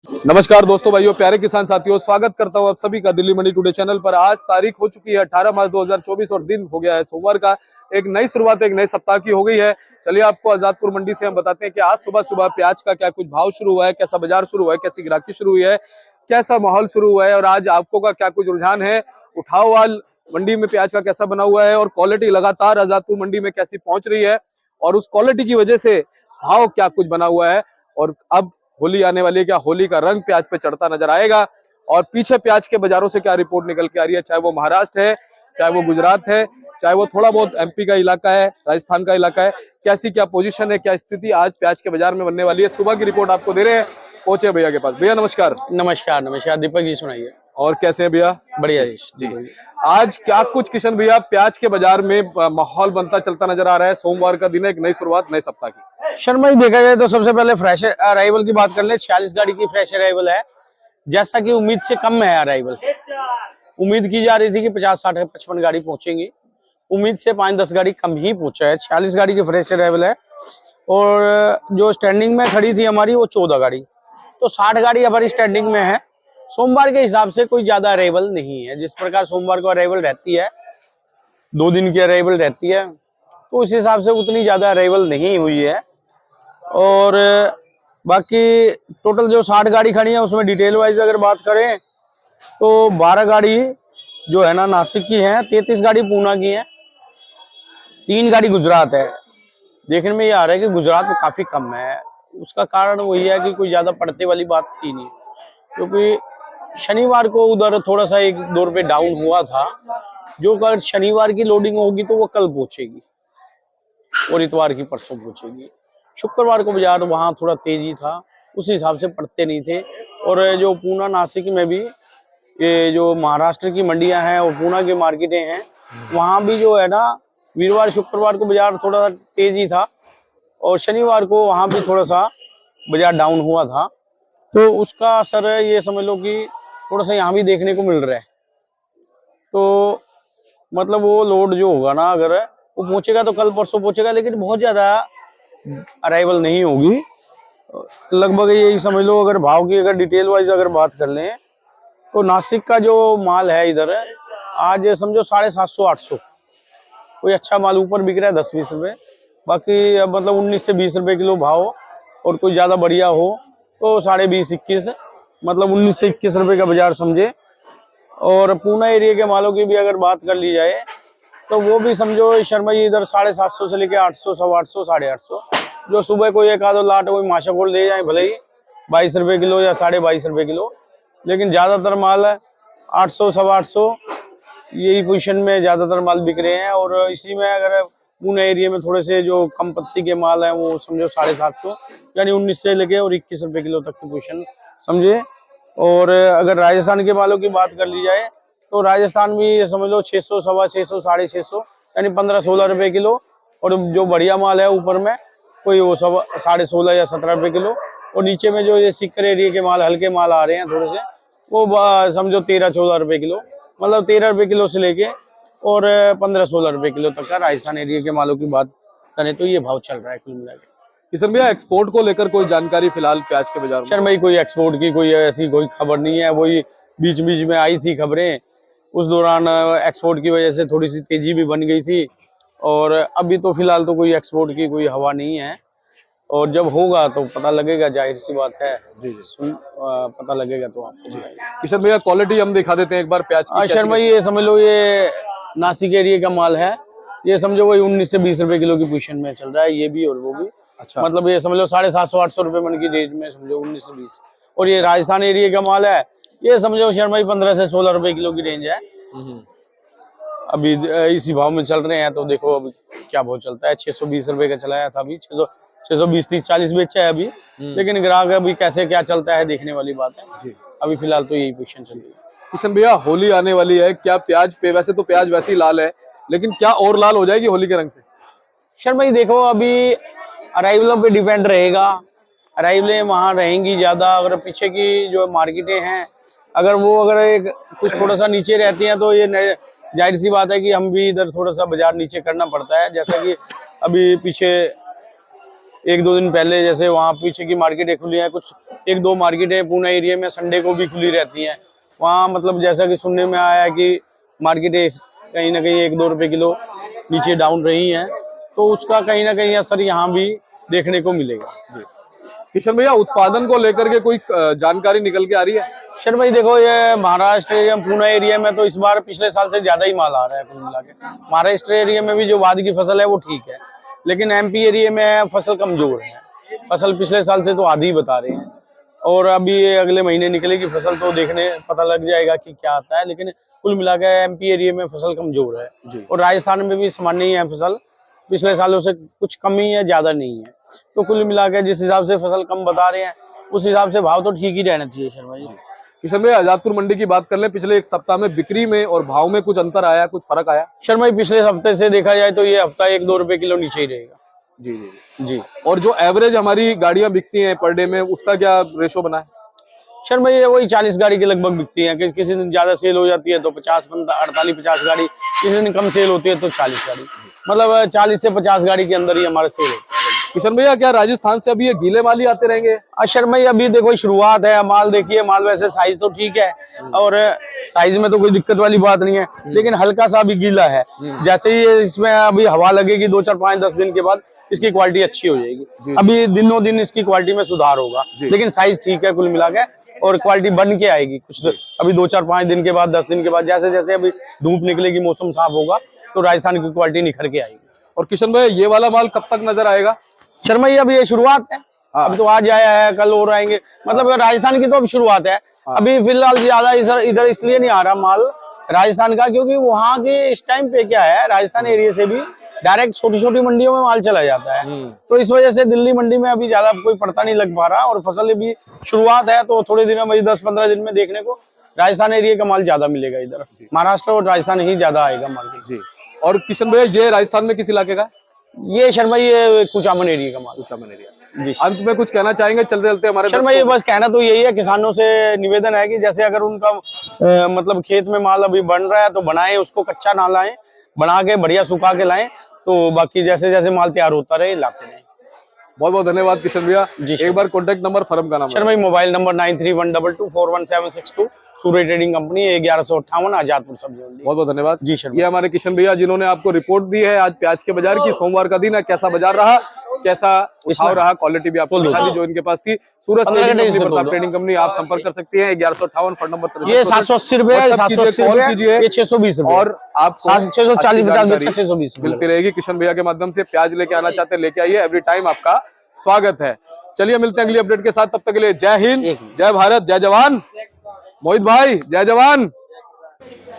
नमस्कार दोस्तों, भाइयों, प्यारे किसान साथियों, स्वागत करता हूं आप सभी का दिल्ली मंडी टुडे चैनल पर। आज तारीख हो चुकी है 18 मार्च 2024 और दिन हो गया है सोमवार का। एक नई शुरुआत एक नए सप्ताह की हो गई है। चलिए आपको आजादपुर मंडी से हम बताते हैं कि आज सुबह सुबह प्याज का क्या कुछ भाव शुरू हुआ है, कैसा बाजार शुरू हुआ है, कैसी गिराकी शुरू हुई है, कैसा माहौल शुरू हुआ है और आज आपको का क्या कुछ रुझान है। उठाव वाल मंडी में प्याज का कैसा बना हुआ है और क्वालिटी लगातार आजादपुर मंडी में कैसी पहुंच रही है और उस क्वालिटी की वजह से भाव क्या कुछ बना हुआ है। और अब होली आने वाली है, क्या होली का रंग प्याज पे चढ़ता नजर आएगा और पीछे प्याज के बाजारों से क्या रिपोर्ट निकल के आ रही है, चाहे वो महाराष्ट्र है, चाहे वो गुजरात है, चाहे वो थोड़ा बहुत एमपी का इलाका है, राजस्थान का इलाका है, कैसी क्या पोजीशन है, क्या स्थिति आज प्याज के बाजार में बनने वाली है। सुबह की रिपोर्ट आपको दे रहे हैं, पहुंचे भैया के पास। भैया नमस्कार। नमस्कार। नमस्कार दीपक जी, सुनाइए। और कैसे हैं भैया? बढ़िया जी। आज क्या कुछ किशन भैया प्याज के बाजार में माहौल बनता चलता नजर आ रहा है। सोमवार का दिन है, एक नई शुरुआत नए सप्ताह की। शर्मा जी, देखा जाए तो सबसे पहले फ्रेश अराइवल की बात कर ले। 46 गाड़ी की फ्रेश अराइवल है, जैसा कि उम्मीद से कम है अराइवल। उम्मीद की जा रही थी कि 50, 60, 55 गाड़ी पहुंचेंगी। उम्मीद से 5-10 गाड़ी कम ही पहुंचा है। 46 गाड़ी की फ्रेश अराइवल है और जो स्टैंडिंग में खड़ी थी हमारी वो 14 गाड़ी, तो 60 गाड़ी हमारी स्टैंडिंग में है। सोमवार के हिसाब से कोई ज्यादा अराइवल नहीं है। जिस प्रकार सोमवार को अराइवल रहती है, 2 दिन की अराइवल रहती है, तो उस हिसाब से उतनी ज्यादा अराइवल नहीं हुई है। और बाकी टोटल जो 60 गाड़ी खड़ी है उसमें डिटेल वाइज अगर बात करें तो 12 गाड़ी जो है ना नासिक की है, 33 गाड़ी पूना की है, 3 गाड़ी गुजरात है। देखने में ये आ रहा है कि गुजरात में काफी कम है। उसका कारण वही है कि कोई ज्यादा पड़ते वाली बात थी नहीं, क्योंकि शनिवार को उधर थोड़ा सा 1-2 रुपये डाउन हुआ था। जो अगर शनिवार की लोडिंग होगी तो वो कल पहुंचेगी और इतवार की परसों पहुंचेगी। शुक्रवार को बाजार वहां थोड़ा तेजी था, उस हिसाब से पड़ते नहीं थे। और जो पूना नासिक में भी ये जो महाराष्ट्र की मंडियां हैं और पूना की मार्केटें हैं, वहां भी जो है ना वीरवार शुक्रवार को बाजार थोड़ा सा तेजी था और शनिवार को वहां भी थोड़ा सा बाजार डाउन हुआ था। तो उसका असर ये समझ लो कि थोड़ा सा यहाँ भी देखने को मिल रहा है। तो मतलब वो लोड जो होगा ना, अगर वो पहुंचेगा तो कल परसों पहुंचेगा, लेकिन बहुत ज्यादा अराइवल नहीं होगी। लगभग यही समझ लो। अगर भाव की अगर डिटेल वाइज अगर बात कर लें तो नासिक का जो माल है इधर आज समझो 750-800, कोई अच्छा माल ऊपर बिक रहा है 10-20 रुपए। बाकी अब मतलब 19 से 20 रुपए किलो भाव, और कोई ज्यादा बढ़िया हो तो 20.5-21, मतलब 19 से 21 रुपए का बाजार समझे। और पूना एरिया के मालों की भी अगर बात कर ली जाए तो वो भी समझो शर्मा जी इधर 750 से लेके 800, 850, 850। जो सुबह कोई एक आधो लाट कोई माशा गोल्ड ले जाए, भले ही 22 रुपए किलो या 22.5 रुपए किलो, लेकिन ज्यादातर माल 800, 850 यही पोजीशन में ज्यादातर माल बिक रहे हैं। और इसी में अगर पूना एरिया में थोड़े से जो कम पत्ती के माल है वो समझो 750, यानी 19 से लेके और 21 रुपए किलो तक की पोजीशन समझे। और अगर राजस्थान के मालों की बात कर ली जाए तो राजस्थान भी ये समझ लो 600, 650, 650, यानी 15-16 रुपए किलो। और जो बढ़िया माल है ऊपर में कोई वो 16.5 या 17 रुपए किलो। और नीचे में जो ये सीकर एरिया के माल, हल्के माल आ रहे हैं थोड़े से, वो समझो 13-14 रुपए किलो, मतलब 13 रुपए किलो से लेके और 15-16 रुपए किलो तक का राजस्थान एरिया के मालों की बात करें तो ये भाव चल रहा है कुल मिला के। किशन भैया, एक्सपोर्ट को लेकर कोई जानकारी फिलहाल प्याज के बाजार में? शर्मा जी, कोई एक्सपोर्ट की कोई ऐसी कोई खबर नहीं है। वही बीच बीच में आई थी खबरें, उस दौरान एक्सपोर्ट की वजह से थोड़ी सी तेजी भी बन गई थी। और अभी तो फिलहाल तो कोई एक्सपोर्ट की कोई हवा नहीं है, और जब होगा तो पता लगेगा, जाहिर सी बात है। जी। पता लगेगा तो आपको बताएंगे। किशन भैया, क्वालिटी हम दिखा देते हैं एक बार प्याज की। शर्मा जी, ये समझ लो ये नासिक एरिया का माल है। ये समझो वही 19 से 20 रुपए किलो की पोजीशन में चल रहा है, ये भी और वो भी। अच्छा। मतलब ये समझ लो 750-800 रुपए मन की रेंज में समझो 19 से 20। और ये राजस्थान एरिया का माल है, ये समझो शर्मा जी 15 से 16 रुपए किलो की रेंज है। अभी इसी भाव में चल रहे हैं। तो देखो अभी क्या भाव चलता है। 620 रुपए का चलाया था, अभी 620, 30, 40 बेचा है अभी। लेकिन ग्राहक अभी कैसे क्या चलता है देखने वाली बात है जी। अभी फिलहाल तो यही पोजीशन चल रही है। किशन भैया, होली आने वाली है, क्या प्याज पे, वैसे तो प्याज वैसे ही लाल है, लेकिन क्या और लाल हो जाएगी होली के रंग से? शर्मा जी देखो, अभी अराइवलों पे डिपेंड रहेगा। अराइवलें वहां रहेंगी ज्यादा। अगर पीछे की जो मार्केटें हैं, अगर एक कुछ थोड़ा सा नीचे रहती हैं तो ये जाहिर सी बात है कि हम भी इधर थोड़ा सा बाजार नीचे करना पड़ता है। जैसा कि अभी पीछे एक दो दिन पहले जैसे वहाँ पीछे की मार्केटें खुली हैं, कुछ एक दो मार्केटें पूना एरिया में संडे को भी खुली रहती हैं। वहाँ मतलब जैसा कि सुनने में आया कि मार्केटें कहीं ना कहीं 1-2 रुपए किलो नीचे डाउन रही हैं, तो उसका कहीं ना कहीं असर यहाँ भी देखने को मिलेगा। जी किशन भैया, उत्पादन को लेकर के कोई जानकारी निकल के आ रही है? शर भाई देखो, ये महाराष्ट्र एरिया पूना एरिया में तो इस बार पिछले साल से ज्यादा ही माल आ रहा है कुल मिला के। महाराष्ट्र एरिया में भी जो वाद की फसल है वो ठीक है, लेकिन एमपी एरिया में फसल कमजोर है। फसल पिछले साल से तो आधी ही बता रहे हैं, और अभी ये अगले महीने निकलेगी फसल तो देखने पता लग जाएगा कि क्या आता है। लेकिन कुल मिला के एमपी एरिया में फसल कमजोर है जी। और राजस्थान में भी सामान्य ही है फसल, पिछले सालों से कुछ कम ही है, ज्यादा नहीं है। तो कुल मिला के जिस हिसाब से फसल कम बता रहे हैं उस हिसाब से भाव तो ठीक ही रहना चाहिए शर्मा जी। किशन भैया, आजादपुर मंडी की बात कर लें, पिछले एक सप्ताह में बिक्री में और भाव में कुछ अंतर आया, कुछ फर्क आया? शर्मा जी पिछले हफ्ते से देखा जाए तो ये हफ्ता 1-2 रुपए किलो नीचे ही रहेगा। जी जी जी। और जो एवरेज हमारी गाड़ियां बिकती हैं पर डे में, उसका क्या रेशो बना है? शर्मा जी वही 40 गाड़ी के लगभग बिकती है। किसी दिन ज्यादा सेल हो जाती है तो 48-50 गाड़ी, किसी दिन कम सेल होती है तो 40 गाड़ी, मतलब 40 से 50 गाड़ी के अंदर ही हमारा सेल होता है। किशन भैया, क्या राजस्थान से अभी ये गीले माल ही आते रहेंगे? शर्मा जी अभी देखो शुरुआत है, माल देखिए, माल वैसे साइज तो ठीक है और साइज में तो कोई दिक्कत वाली बात नहीं है, लेकिन हल्का सा अभी गीला है। जैसे ही इसमें अभी हवा लगेगी 2, 4, 5, 10 दिन के बाद इसकी क्वालिटी अच्छी हो जाएगी। अभी दिनों दिन इसकी क्वालिटी में सुधार होगा, लेकिन साइज ठीक है कुल मिला के, और क्वालिटी बन के आएगी कुछ अभी 2, 4, 5 दिन के बाद, 10 दिन के बाद, जैसे जैसे अभी धूप निकलेगी, मौसम साफ होगा तो राजस्थान की क्वालिटी निखर के आएगी। और किशन भैया, ये वाला माल कब तक नजर आएगा? शर्मा जी अभी ये शुरुआत है, अब तो आज आया है, कल और आएंगे, मतलब राजस्थान की तो अब शुरुआत है। अभी फिलहाल ज्यादा इधर इसलिए नहीं आ रहा माल राजस्थान का, क्योंकि वहाँ के इस टाइम पे क्या है, राजस्थान एरिया से भी डायरेक्ट छोटी छोटी मंडियों में माल चला जाता है, तो इस वजह से दिल्ली मंडी में अभी ज्यादा कोई पड़ता नहीं लग पा रहा, और फसल भी शुरुआत है, तो थोड़े दिनों में 10-15 दिन में देखने को राजस्थान एरिया का माल ज्यादा मिलेगा। इधर महाराष्ट्र और राजस्थान ही ज्यादा आएगा माल जी। और किशन भैया, ये राजस्थान में किस इलाके का है? ये शर्मा ये कुचामन एरिया का माल। कुचामन एरिया जी। अंत में कुछ कहना चाहेंगे चलते चलते हमारे? शर्मा ये बस कहना तो यही है, किसानों से निवेदन है कि जैसे अगर उनका मतलब खेत में माल अभी बन रहा है तो बनाएं, उसको कच्चा ना लाएं, बना के बढ़िया सुखा के लाएं, तो बाकी जैसे जैसे माल तैयार होता रहे लाते रहें। बहुत बहुत धन्यवाद किशन भैया जी। एक बार कॉन्टेक्ट नंबर, फर्म का नाम? शर्मा मोबाइल नंबर 9312241762, सूर्य ट्रेडिंग कंपनी, 1158 आजादपुर सब्जी मंडी। बहुत बहुत धन्यवाद जी शर्मा। ये हमारे किशन भैया जिन्होंने आपको रिपोर्ट दी है आज प्याज के बाजार की। सोमवार का दिन है, कैसा बाजार रहा, कैसा उठाव रहा, क्वालिटी भी आपको दिखा दी जो इनके पास थी। सूरज ट्रेडिंग कंपनी, आप संपर्क कर सकती है 1158 फोन नंबर। ये 780 रुपए, 780 कॉल कीजिए, 620 और आपको 640 मिलती रहेगी। किशन भैया के माध्यम से प्याज लेके आना चाहते हैं, लेके आइए, एवरी टाइम आपका स्वागत है। चलिए मिलते हैं अगली अपडेट के साथ, तब तक के लिए जय हिंद, जय भारत, जय जवान। मोहित भाई, जय जवान।